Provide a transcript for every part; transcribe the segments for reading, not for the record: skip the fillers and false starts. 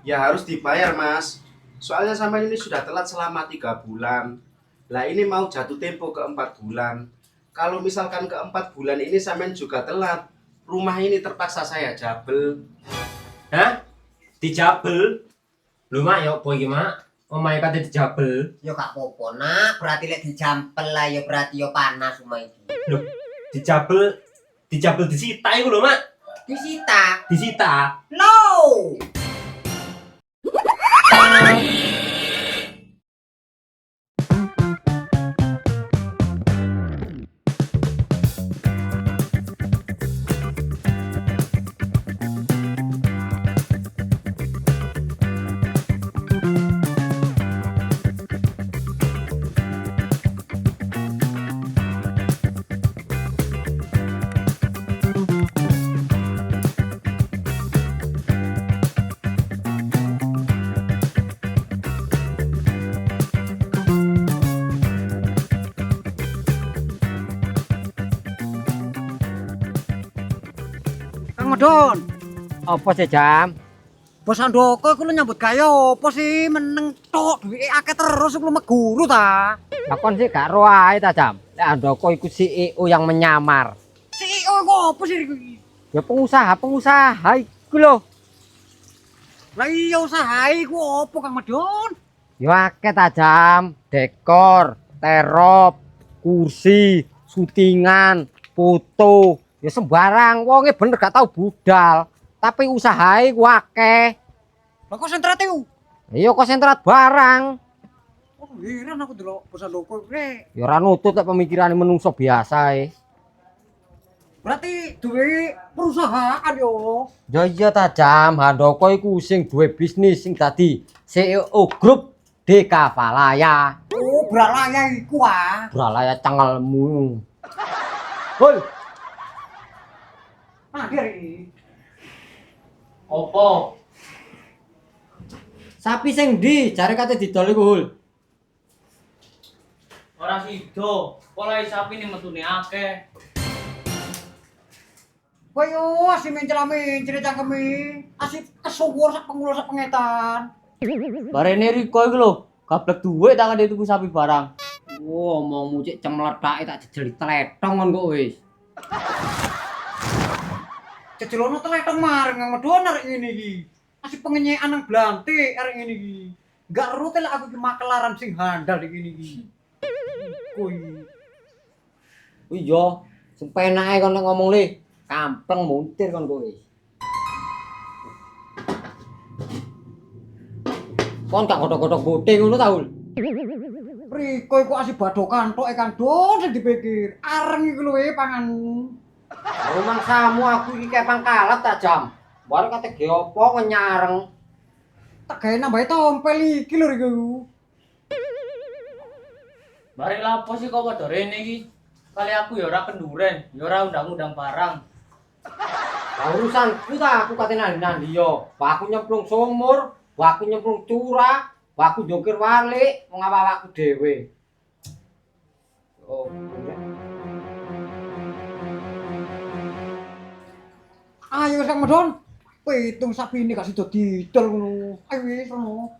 Ya harus dibayar mas. Soalnya sampai ini sudah telat selama 3 bulan. Lah ini mau jatuh tempo ke 4 bulan. Kalau misalkan ke 4 bulan ini sampai juga telat, rumah ini terpaksa saya jabel. Hah? Dijabel? Lho mak yo boy iki mak. Omahe kate dijabel. Yo gak apa-apa nak, berarti lek dijampel lah yo berarti yo panas rumah iki. Lho, dijabel disita iku lho mak. Disita. Disita. Low. Kang Medon, Apa sih Jam? Bos Andoko iku lu nyambut gawe apa sih meneng tok duwike akeh terus lu meguru ta? Lah kon sih gak ro ae ta Jam. Lek Andoko iku CEO yang menyamar. CEO iku apa sih iki? Ya pengusaha iku lho. Lah iya usaha iku apa Kang Medon? Ya akeh ta Jam. Dekor, terop, kursi, syutingan, foto. Ya sembarang wonge bener gak tau budal. Tapi usahae ku akeh. Lah kok sentrat iku? Ya konsentrat barang. Oh, heran aku delok Bos Andoko rek. Ya ora nutut lek pemikirane menungso biasa e. Berarti duwe perusahaan yo. Ya iya ta Jam, Handoko iku sing duwe bisnis sing dadi CEO grup Dekavalaya. Oh, bralaya iku ah. Bralaya cangelmu. Hol, Ah, kiri. Opo? sapi sing ndi? Jare kate didol iku, Hul. Ora sido, pola sapi ini metune akeh. Kowe yo asih mencela-mencela cangkeme. Asih kesuwur sak pengulo sak pengetan. Barene Riko iku lho, gablek duwe tak ada tuku sapi barang. Wo, omongmu cek cemlethake tak jejeli tletong kon kok wis. Cejelono teletong mareng Kang Medon arek ngene iki. Asih pengenyekan nang blantik arek ngene iki. Enggak rute lek aku iki makelaran sing handal iki ngene iki. Kuwi. Iya, sing penake kon nek ngomong le. Kampeng muntir kon kowe. Kon gak godhok-godhok bote ngono ta, Hul? Riko iku asih badokan tok Kang Don sing dipikir. Areng iki lho panganmu. Rumang samu aku iki kayak pangkalat ta Jam. Bareng kate ge opo nyareng. Tak gawe nambahi tompel iki lho Riko. Bare lapo sih kok padha rene iki? Kali aku ya ora kenduren, ya ora undang-undang barang. Lah urusanku ta aku kate nandi-nandi yo. Aku nyemplung sumur, aku nyemplung curah, aku jokir walik, wong awakku dhewe. Oh, iya. Ayo Kang Medon. Pitung sapi ini gak sida didol ngono. Ayo wis ngono.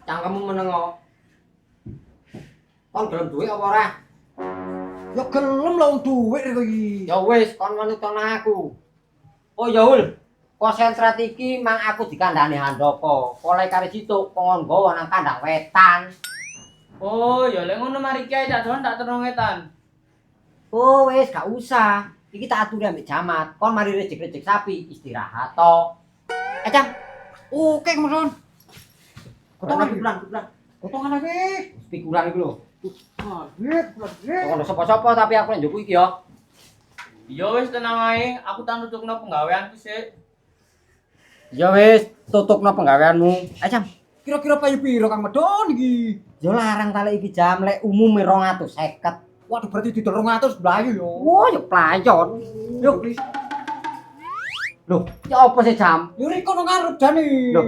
Cangkemmu menengo. Kon gelem duwe apa ora? Ya gelem lho dhuwit Riko iki. Ya wis kon manutno aku. Oh ya Hul. Konsentrat iki mang aku dikandhani Handoko. Oleh kare situ pengon nggawa nang kandang wetan. Oh, ya lek ngono mari kiai tak doan tak terno ngetan. Oh wis gak usah. Iki tak aturi ambek Jamat. Kon mari rejek-rejek sapi istirahat to. Jam. Oke Kang Medon. Kotongan bulan. Potongan lagi. Pikulan iku lho. Ah, dik, dik. Kok ono sapa-sapa tapi aku nek njoku iki ya. Ya wis tenang ae, aku tak nutukno penggaweanku sik. Ya wis, tutupno penggaweanmu. Jam. Kira-kira payu piro Kang Medon iki? Yo larang tali iki Jam lek umume 250. Waduh berarti didol 200 blayu yo. Wah, yo playon. Yo please. Loh, ya apa sih Jam? Yo Riko nang ngarep jane. Loh.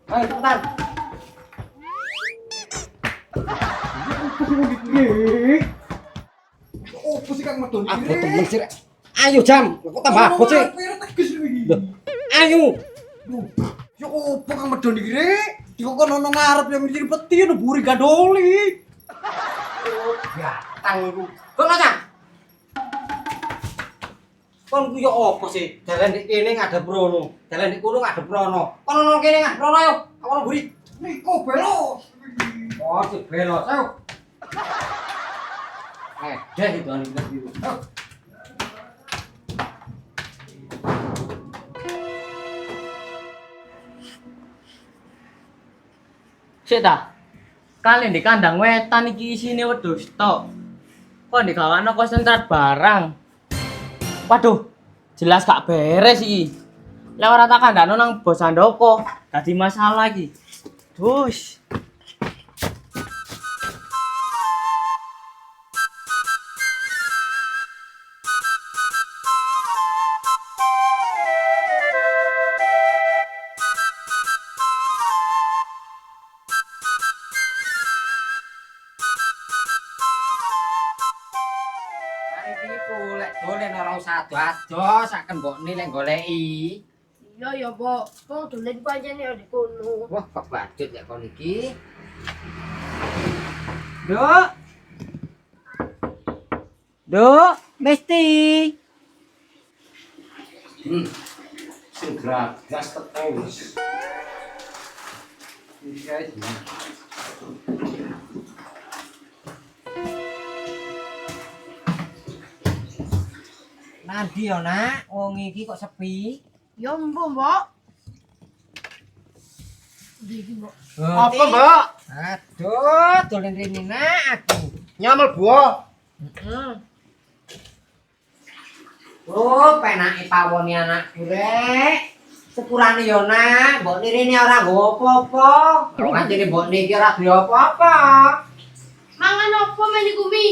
Oh, ayo cepetan. Oh, pusing Kang Medon Aku iki. temen sih. Ayo jam, kok tambah abot sih? Tegas iki. Ayo. Ya opo kang medhon iki rek? Dikon ono ngarep yang jadi peti ono buri gadoli. Gatang iku. Kono jam. Kon ku yo opo sih? Dalan iki kene ngadep rono. Dalan iki kono ngadep rono. Kon ono kene ngadep rono ayo. Aku ono buri. Niko belos. Oh, si belos ayo. Deh itu anu biru. Sik ta. Kali di kandang wetan iki isine wedhus tok. Kok digawakno konsentrat barang. Waduh, jelas gak beres iki. Lek ora tak kandhano nang bos Andoko, dadi masalah iki. Dus. Mari iki golek dolen ora usah ado-ado, saken mbokne lek goleki. Iya ya, Mbok. Wong dolen pancene ya di kono. Wah, kok badut ya kon iki. Duk. Duk, mesti. Sing gas teko wis. Iki guys. Nanti yo nak, wong iki kok sepi. Ya mbok, Mbok. Iki, Mbok. Apa, Mbak? Aduh, dolen rene nak aku. Nyamel buah. Heeh. Oh, penake pawone anakku rek. Sepurane yo nak, mbok rene ora nggo apa-apa. Kok kancene mbok iki ora duwe apa-apa. Mangan opo men iku mi?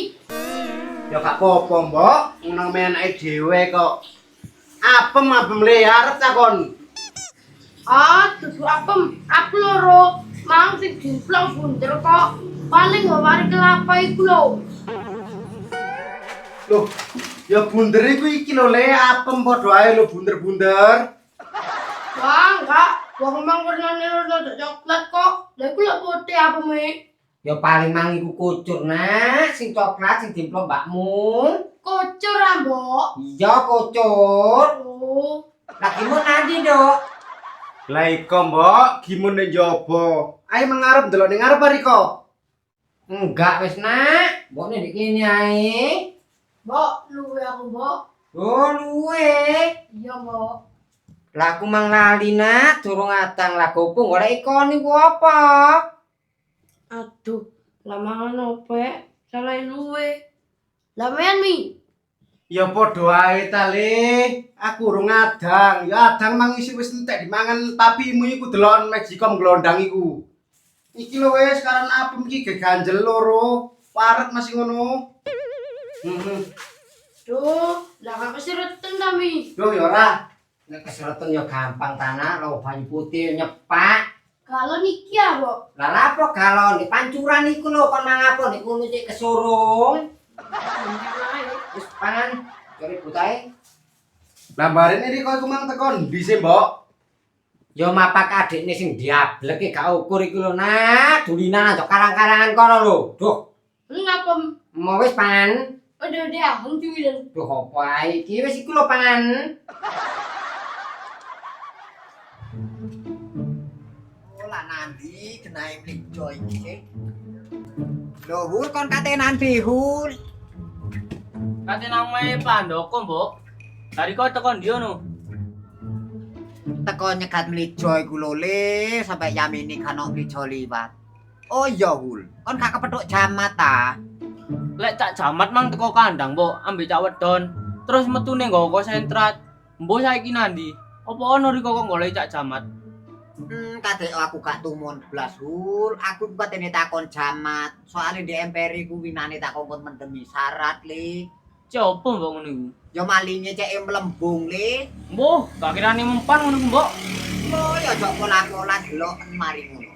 Ya gak apa-apa, Mbok. Nang menake dhewe kok. Apem le arep takon. Ah, dudu apem. Aku loro. Mang sing dimplong bunder kok. Paling ngawari kelapa iku lho. Loh, ya bunder iku iki lho le, apem padha ae lho bunder-bunder. Wah, enggak. Wong mang warnane rada coklat kok. Lha iku lho putih apeme. Ya paling mang iku kucur nak, sing coklat sing dimplok mbakmu. Kocor ah, Mbok. Iya kucur. Oh. Lagi mun nanti, Dok. Lah iko, Mbok, gimun ning njaba. Ayo mengarep ndelok ning ngarep ariko. Enggak wis nak, mbokne ndek kene ae. Mbok, luwe aku, Mbok. Oh, luwe. Iya, Mbok. Lah aku mang lali nak, durung atang lah gopo golek ikon niku apa? Aduh, lamangan opo ya? Salah luwe. Lamean mi. Ya padha ae ta le. Aku urung adang. Ya adang mang isi wis entek dimangan papimu iku delok Magicom glondang iku. Iki lho wis karan apem iki geganjel loro. Parek masih ngono. Duh, lah kok kesireten ta mi? Yo ya ora. Nek keseretan ya gampang tanah, lo banyu putih nyepak. Galon iki ya, Mbok. Lah lapo galon di pancuran iku lho kon mangapa niku cek kesurung. Wis pangan cari butahe. Lah barene iki kok mang tekon ndi sih, Mbok? Ya mapak adikne sing diableke gak ukur iku lho nak, dulinan aja karang-karangan kono lho. Duh, Ngapa? mau wis pangan. Udah ahung diwilen. Duh apa ae iki wis iku lho pangan. Lah nanti kenae mlijo iki. Lho, Hul kon kate nanti, Hul. Kate namae Pak Andoko, Mbok. Dari kok teko ndi ono? Teko nyegat mlijo iku lho le, sampe yamine kan mlijo liwat. Oh iya, Hul. Kon gak kepethuk jamat ta? Lek cak jamat mang teko kandang, Mbok, ambek cak wedon. Terus metune nggawa konsentrat. Mbok saiki nandi? Apa ono riko kok golek cak jamat? Kadek aku gak tumun blas, Hul. Aku katene takon jamat. Soale di emperi ku winane takon kon mendemi syarat, Le. Coba Mbok ngono iku. Ya malinge cek mlembung, Le. Mbok, gak kirane mempan ngono iku, Mbok. Lho, ya aja pola-pola delok mari ngono.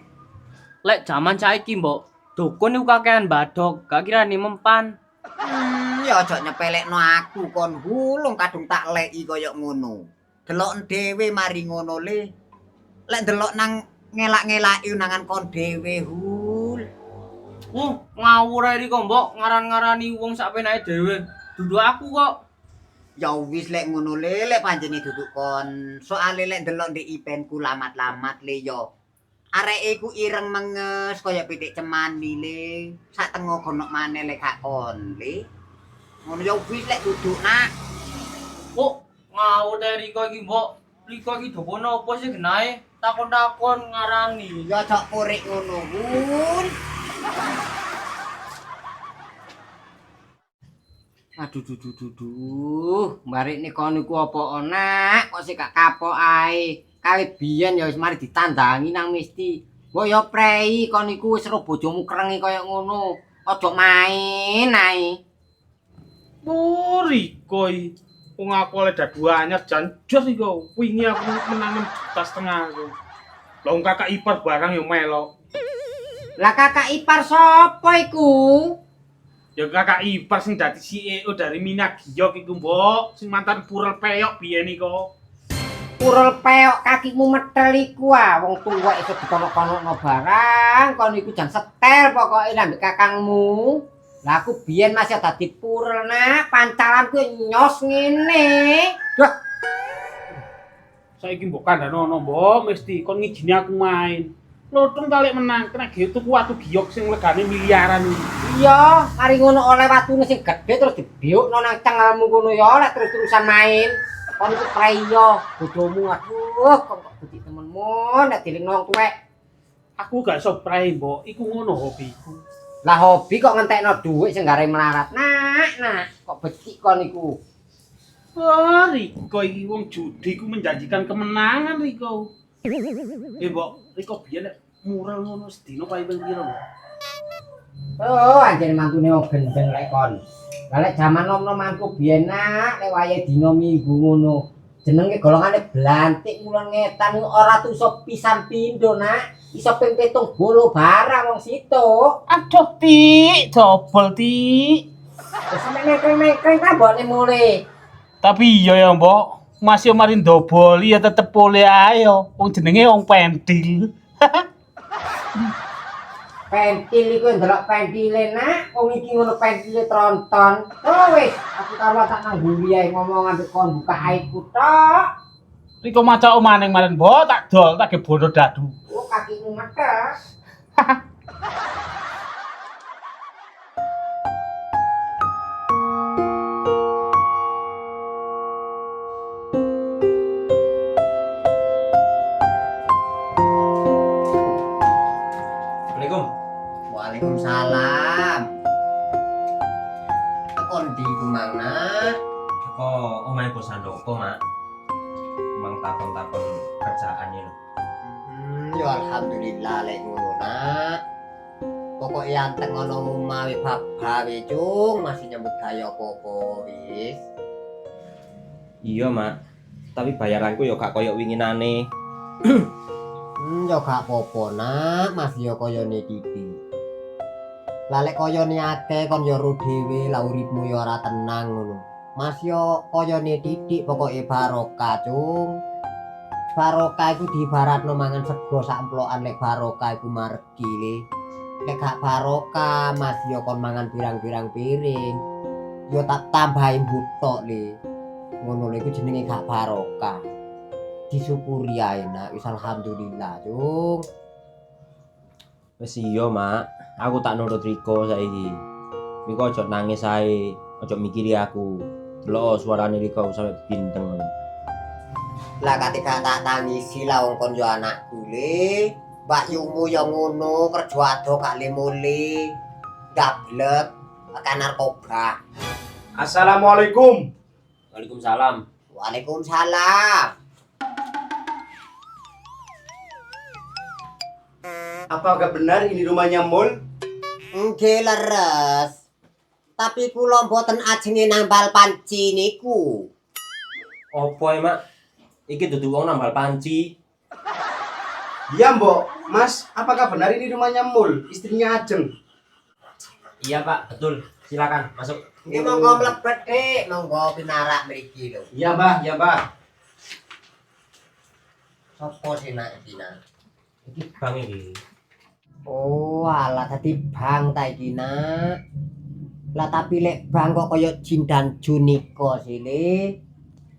Lek jaman saiki, Mbok, dukun iku kakean badok, gak kirane mempan. Ya aja nyepelekno aku kon hulung kadung tak leki kaya ngono. Delok dhewe mari ngono le. Lek delok nang ngelak-ngelaki unangan kon dhewe hul. Ngawur ae kok mbok ngaran-ngarani wong sak penake dhewe. Dudu aku kok. Ya wis lek ngono le, lek panjene duduk kon. Soale lek delok ndek ipenku lamat-lamat le yo. Areke ku ireng menges kaya pitik cemani le. Sak tengo gonok maneh lek gak kon le. Ngono ya wis lek duduk nak. Ngawur ae Riko iki mbok. Riko iki dopone opo sih genahe? Takon-takon ngarani. Ya aja korek ngono hul. Aduh, mbarik nih kon iku apa nak? Kok sik gak kapok ae. Kawit biyen ya wis mari ditandangi nang mesti. Mbok ya prei kon iku wis ro bojomu krengi kaya ngono. Aja main ae. Riko iki. Wong aku oleh dadu anyar jan jos iku. Wingi aku menang 6,5 juta. Lah wong kakak ipar barang yo melok. Lah kakak ipar sapa iku? Ya kakak ipar sing dadi CEO dari Minagiok iku, Mbok. Sing mantan purel peyok biyen iku. Purel peok kakimu metel iku ah. Wong tuwa iso dikonok-konokno barang, kon iku jan setel pokoke ambek kakangmu. Lah aku biyen masih dadi purel nak, pancalanku nyos ngene. Duh, Saiki mbok kandhanono, Mbok, mesti kon ngijini aku main. Lotung kali menang, kena gitu watu giok sing legane miliaran iki. iya, mari ngono oleh watune sing gedhe terus dibiukno nang cengelmu ngono ya, lek terus-terusan main. Kon iku preyo, bojomu aduh, kok budi temenmu nek dilingno wong tuwek. Aku gak iso prae, Mbok. Iku ngono hobiku. Lah hobi kok ngentekno dhuwit sing gare melarat. Nak, kok becik kon iku. Riko iki wong judi ku menjanjikan kemenangan, Riko. Mbok, Riko biyen nek mural ngono sedina paling piro, Mbok? Oh, anjene mantune wong gendeng lek kon. Lah lek jaman nom-nom mantu biyen nak, lek wayahe dina minggu ngono. Jenenge golongane blantik mulan ngetan ora tuso pisan pindho nak. Iso ping 7 bolo barang wong situ. Aduh, Tik, dobel, Tik. Wis mengkring-mengkring ta mbokne mule. Tapi iya ya, Mbok. Masih mari ndoboli ya tetep boleh ae yo. Wong jenenge wong pentil. Pentil iku ndelok pentile nak, wong iki ngono pentile tronton. Oh wis, aku karo tak nang mburi ae ngomong ambek kon buka aibku tok. Riko maca omaning maren, Mbok, tak dol, tak ge bodo dadu. Oh kakimu metes. Assalamualaikum. Waalaikumsalam. Kon di kumana? Kok omahe bos Handoko, Mak? Emang takon-takon kerjaan lho. Ya alhamdulillah lek ngono nak. Pokoke anteng ana omah we bae cung masih nyambut gawe apa-apa wis. Iya, Mak. Tapi bayaranku ya gak koyo winginane. Ya gak apa-apa nak, masih ya kayane iki. Lah lek kayane akeh kon ya ro dhewe, lah uripmu ya ora tenang ngono. Mas yo kayane titik pokoke barokah cung. Barokah iku diibaratno mangan sego sak emplokan lek barokah iku margi le. Lek gak barokah Mas yo kon mangan pirang-pirang piring. Yo tak tambahin butok le. Ngono lho iku jenenge gak barokah. Disyukuri ae nak, wis alhamdulillah cung. Wis iya, Mak. Aku tak nurut Riko saiki. Riko aja nangis ae, aja mikiri aku. Delok suarane Riko sampe binteng. Lah ketika tak tangisi lah wong kon yo anakku le. Mbak Yumu yo ngono, kerja ado gak le-mule. Gablek, makan narkoba. Assalamualaikum. Waalaikumsalam. Waalaikumsalam. Apakah benar ini rumahnya Mul? Nggih leres. Tapi kula mboten ajenge nambal panci niku. Opo e, Mak? Iki dudu wong nambal panci. Iya, Mbok. Mas, apakah benar ini rumahnya Mul, istrinya Ajeng? Iya, Pak, betul. Silakan masuk. Ini monggo mlebet, Dik. Monggo pinarak mriki lho. Iya mbah, iya mbah. Sopo sih nak iki nak? Iki bang iki. Oh, alah dadi bang ta iki nak. Lah tapi lek bang kok kaya Jin dan Juniko sih le.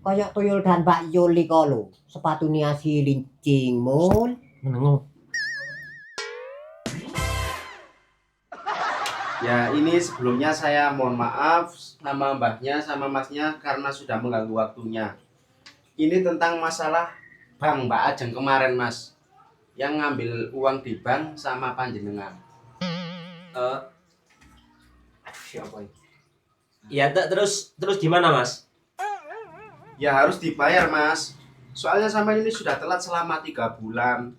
Kaya tuyul dan Mbak Yuli kok lho. Sepatune asli lincing mul. Menengo. Ya ini sebelumnya saya mohon maaf sama mbahnya sama masnya karena sudah mengganggu waktunya. Ini tentang masalah bank Mbak Ajeng kemarin mas, yang ngambil uang di bank sama panjenengan. Siapa ini? Iya, terus gimana, Mas? Ya harus dibayar mas. Soalnya sama ini sudah telat selama 3 bulan.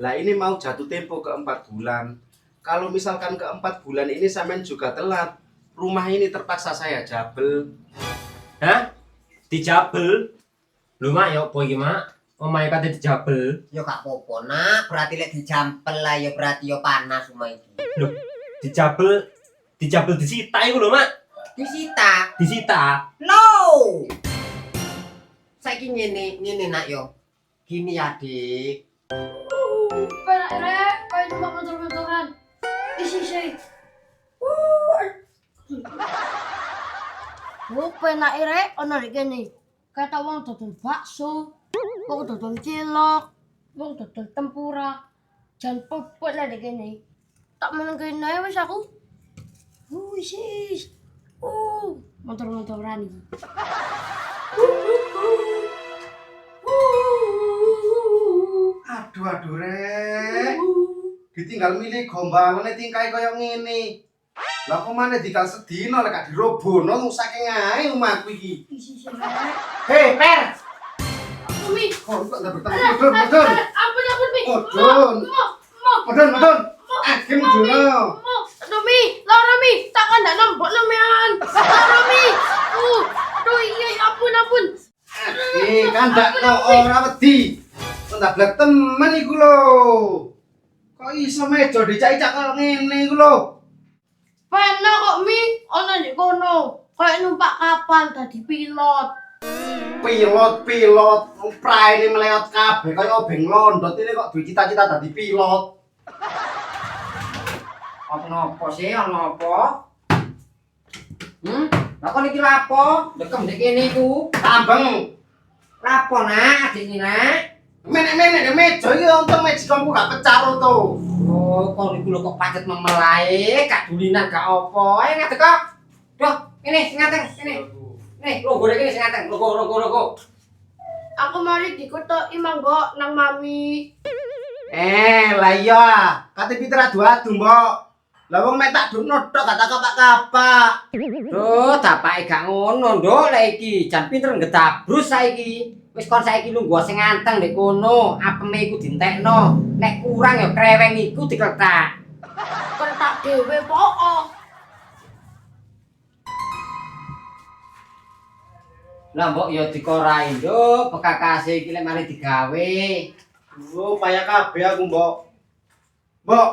Lah ini mau jatuh tempo ke 4 bulan. Kalau misalkan ke 4 bulan ini sampean juga telat, rumah ini terpaksa saya jabel. Hah? Dijabel? Lu mak ya apa iki, Mak? Omahe kate dijabel. Ya gak apa-apa nak, berarti lek dijampel lah ya berarti ya panas rumah iki. Loh, dijabel disita iku lho, Mak. Disita. Disita. Low. Saiki ngene nak yo. Gini ya, Dik. Penak rek, kaya numpak motor-motoran. Isi. Oh, penak rek ono rek kene. Kata wong dodol bakso, wong dodol cilok, wong dodol tempura. Jan popot lah rek kene. Tak meneng kene wis aku. Sis. Motor-motoran iki. Aduh rek. Ditinggal milih gombalane tingkai kaya ngene. Lah kok maneh dikal sedina lek gak dirobono saking ae omahku iki. Isi rek. Hei, Per. Umi. Kok ndak bertemu mudun. Ampun Mi. Mudun. Mudun. Agen jono. Aduh Mi, Laura Mi, takkan ndak nembok lo mean. Laura Mi. Aduh iya ampun. Kan ndak ora wedi. Ndak blek temen iku lho. Kok iso meja dicak-cak kaya ngene iku lho. Pena kok Mi, ono ndek kono. Kayak numpak kapal dadi pilot. Pilot, praene meleot kabeh kaya obeng londot ini kok duwe cita-cita dadi pilot. Apa sih? Ono apa? Lah kok niki lapo? Dekem ndek kene iku. Tambeng. Lapo nak adik ini nak? Menek-menek meja iki untung mejiku gak pecah to. Oh, kok niku lho kok pacet memelae, gak dulinan gak apa. Ayo ngadeg kok. Duh, ini sing ngateng, sini. Nih, logo rek iki sing ngateng, logo. Aku mari dikotoki manggo nang mami. Lah iya, kate pinter adu-adu, Mbok. Lah wong mek tak dukno tok gak tak kapak-kapak. Duh, dapake gak ngono, Nduk, lek iki jan pinter ngedabrus saiki. Wis kon saiki lungguh sing nganteng ndek kono, apeme iku dientekno. Nek kurang ya kreweng iku dikletak. Kentak dhewe pokok. Lah mbok ya dikorai, Nduk, bekakase iki lek mari digawe. Oh, payah kabeh aku, Mbok. Mbok,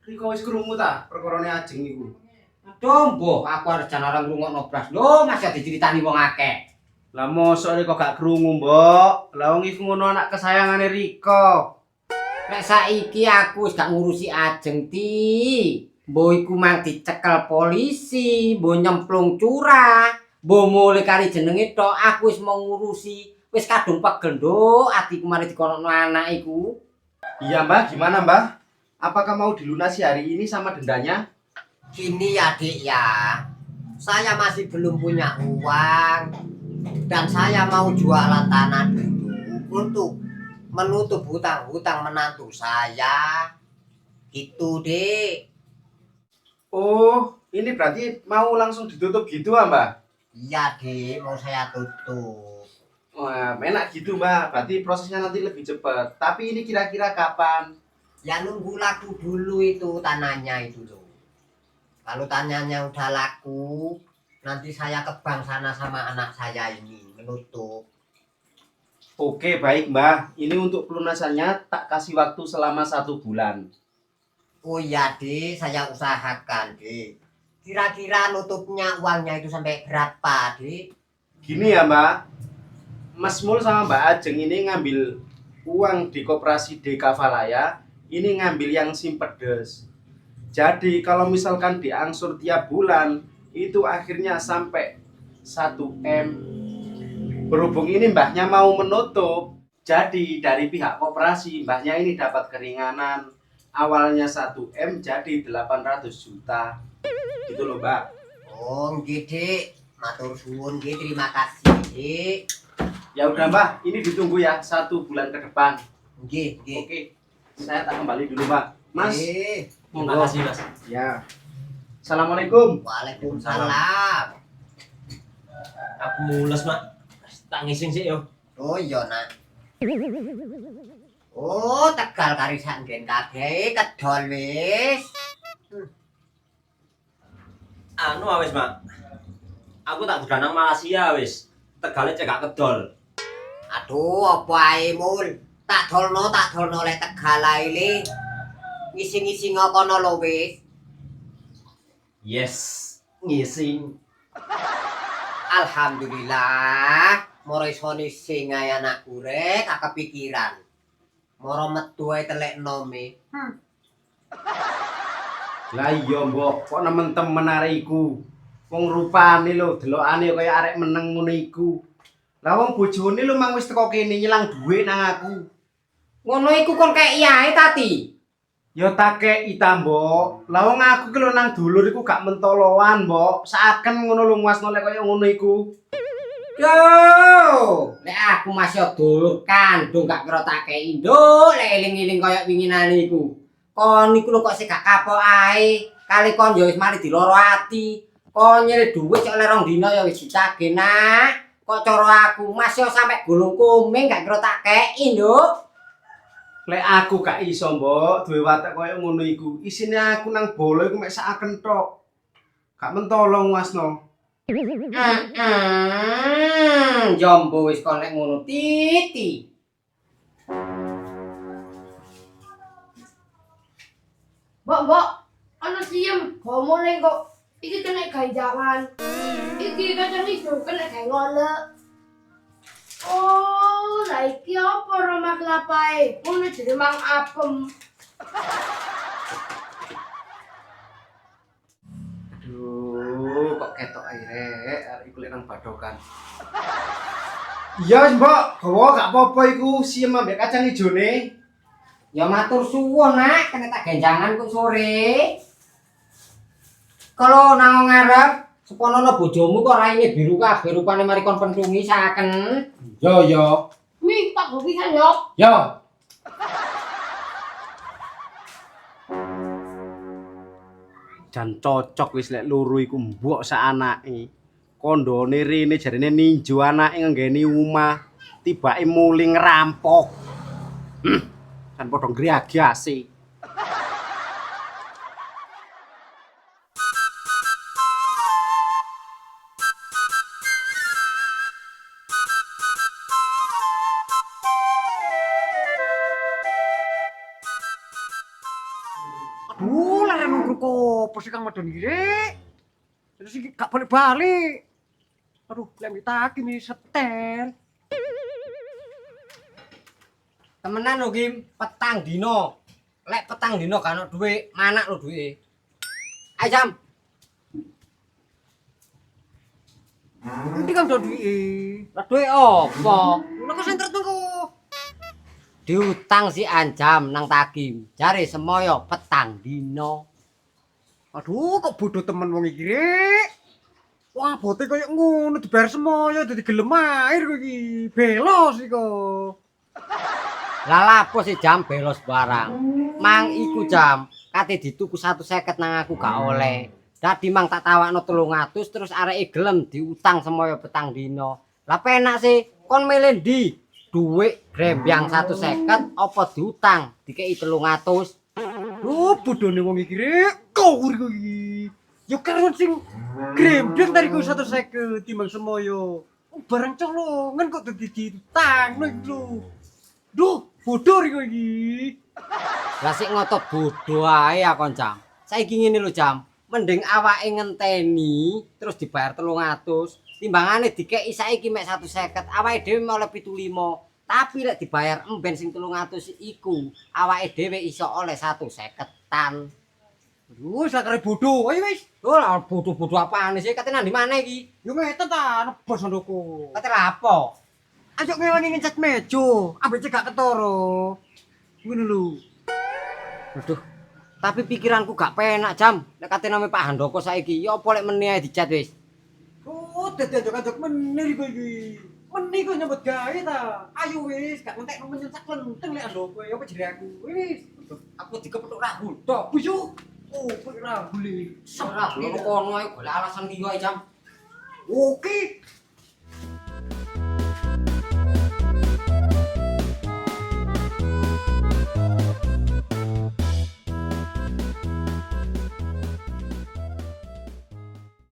Riko wis krungu ta perkarane Ajeng niku? Aduh, mbok, aku arep jan ora ngrungokno blas. Lho, masih diceritani wong akeh. Lah mosok Riko gak krungu, Mbok? Lah wong iku ngono anak kesayangane Riko. Nek saiki aku wis gak ngurusi Ajeng ti. Mbok iku mang dicekel polisi, mbok nyemplung curah, mbok mulih kari jenenge tok aku wis mau ngurusi. Wis kadung pegel, Nduk, atiku mari dikonokno anak iku. Iya, Mbah, gimana, Mbah? Apakah mau dilunasi hari ini sama dendanya? Gini ya, Dik ya. Saya masih belum punya uang dan saya mau jualan tanah dulu untuk menutup hutang-hutang menantu saya. Gitu, Dik. Oh, ini berarti mau langsung ditutup gitu, Mbah? Iya, Dik, mau saya tutup. Wah, enak gitu, Mbah. Berarti prosesnya nanti lebih cepat. Tapi ini kira-kira kapan? Ya nunggu laku dulu itu tanahnya itu loh. Kalau tanahnya udah laku, nanti saya ke bank sana sama anak saya ini menutup. Oke, baik, Mbah. Ini untuk pelunasannya tak kasih waktu selama 1 bulan. Oh iya, Dik, saya usahakan, Dik. Kira-kira nutupnya uangnya itu sampai berapa, Dik? Gini ya Mbak, Mas Mul sama Mbak Ajeng ini ngambil uang di koperasi DK Valaya, ini ngambil yang simpedes. Jadi kalau misalkan diangsur tiap bulan, itu akhirnya sampai 1 M. Berhubung ini mbahnya mau menutup, jadi dari pihak koperasi mbahnya ini dapat keringanan. Awalnya 1 M jadi 800 juta. Gitu loh Mbak. Oh, nggih, Dik. Matur suwun, nggih. Terima kasih, Dik. Ya udah Mbak, ini ditunggu ya 1 bulan ke depan. Nggih, nggih. Oke, saya tak kembali dulu Mbak. Mas, Nggih. Terima kasih, Mas. ya. Assalamualaikum. Waalaikumsalam. Aku mules, Mak. Tak ngising sih yo. Oh iya, Nak. Oh, Tegal kari sak nggen kabeh kedol wis. Anu wis, Mak. Aku tak dolan nang Malaysia wis. Tegale cekak kedol. Aduh, apa ae mul? Tak dolno lek Tegal ae le. Ngising-ngising kono lho wis. Yes, ngising. Alhamdulillah, moro iso ngising ae anakku rek, kepikiran. Moro metu ae telek nome. Lah iya mbok, kok nemen-temen arek iku. Wong rupane lho, delokane kaya arek meneng ngono iku. Lah wong bojone lho mang wis teko kene nyilang dhuwit nang aku. Ngono iku kon kei ae tati. Ya tak kei ta, Mbok. Lah wong aku ki lho nang dulur iku gak mentoloan, Mbok. Saken ngono lho nguasno lek kaya ngono iku. Yo, lek aku masih dulur kandung gak kira tak kei nduk, lek eling-eling koyo winginane iku. Kon iku lho kok sik gak kapok ae. Kali kon yo wis mari diloro ati. Kon nyere dhuwit cok lerong dina ya wis dicage, Nak. Kok cara aku masih sampe gulung kuming gak kira tak kei, Nduk. Lek aku gak iso, Mbok, duwe watak kaya ngono iku. Isine aku nang bolo iku mek saken tok. Gak mentolo nguasno. Jombo wis kon lek ngono titi. Mbok, ana siem, ngomong kok iki kena ganjangan. Iki kacang ijo kena gawe ngolek. Oh, lah iki apa rumah kelapae? Ngono jenenge mang apem. Aduh, kok ketok ae rek, arek iku lek nang badokan. Iya, Mbok, gawa gak apa-apa iku, siem ambek kacang ijone. Ya matur suwun, Nak, kena tak genjangan kok sore. Kalau nang ngarep seponono bojomu kok raine biru kabeh rupane mari kon pentungi saken. Yo. Mi, tak go pisan yo. Yo. Jan cocok wis lek loro iku mbok sak anake. Kondone rene jarine ninjo anake nggeni omah, tibake muling ngerampok. Kan padha ngriagase. Aduh, leren nunggu kopo sih Kang Madon iki, Rek. Terus iki gak balik-balik. Aduh, lek ditaki nih setel. Temenan lho, Kim, petang dino. Lek petang dino kan ono dhuwit, manak lho dhuwite. Ayo Jam. Nanti kan udah duit. Lah dhuwit opo? Lha kok sentret tengku. Diutang si Anjam nang Takim. Jare semoyo petang dino. Aduh, kok bodoh temen wong iki, Rek. Wah, bote koyo ngono dibayar semoyo dadi gelem air kowe iki. Belos iki kok. Lah lapo si Jam belos barang. Mang iku Jam, kate dituku 150 nang aku gak oleh. Dadi mang tak tawakno 300 terus areke gelem diutang semoyo petang dino. Lah penak sih, kon milih ndi? Duit grembyang 150 apa diutang dikei 300? Duh, bodone wong iki, Rek. Kawur kowe iki. Yo karo sing grembyang tadi kowe 150 timbang semoyo. Barang colongan kok dadi ditangno iki lho. Duh, bodoh iki kowe iki. Lah sik ngotot bodho ae ya kon Jam. Saiki ngene lho Jam, mending awake ngenteni terus dibayar 300 timbangane dikeki saiki mek 150 awake dhewe mau oleh 75 tapi lek dibayar emben sing 300 iku awake dhewe iso oleh 150-an. Wis sakare bodoh. Ayo wis. Oh lah bodoh-bodoh apaan sih katene nang mana iki? Yo ngeten ta nebos ndoko. Kate lapo? Ayo ngewangi ngecat mejo, ambek cegak ketara. Ngono lho. Waduh. Tapi pikiranku gak penak jam. Lek kate name Pak Handoko saiki, ya apa lek meneh ae dicat wis. Oh, dadi ajak-ajak menir kowe iki. Meni kok nyambut gawe ta. Ayo wis, gak ngentekno menyesak lenteng lek ndoko ya apa jere aku. Wis. Aku dikepethuk rahul tok. Buyo. Oh, kok ra boleh. Ora kono ae golek alasan iki kok jam. Oke.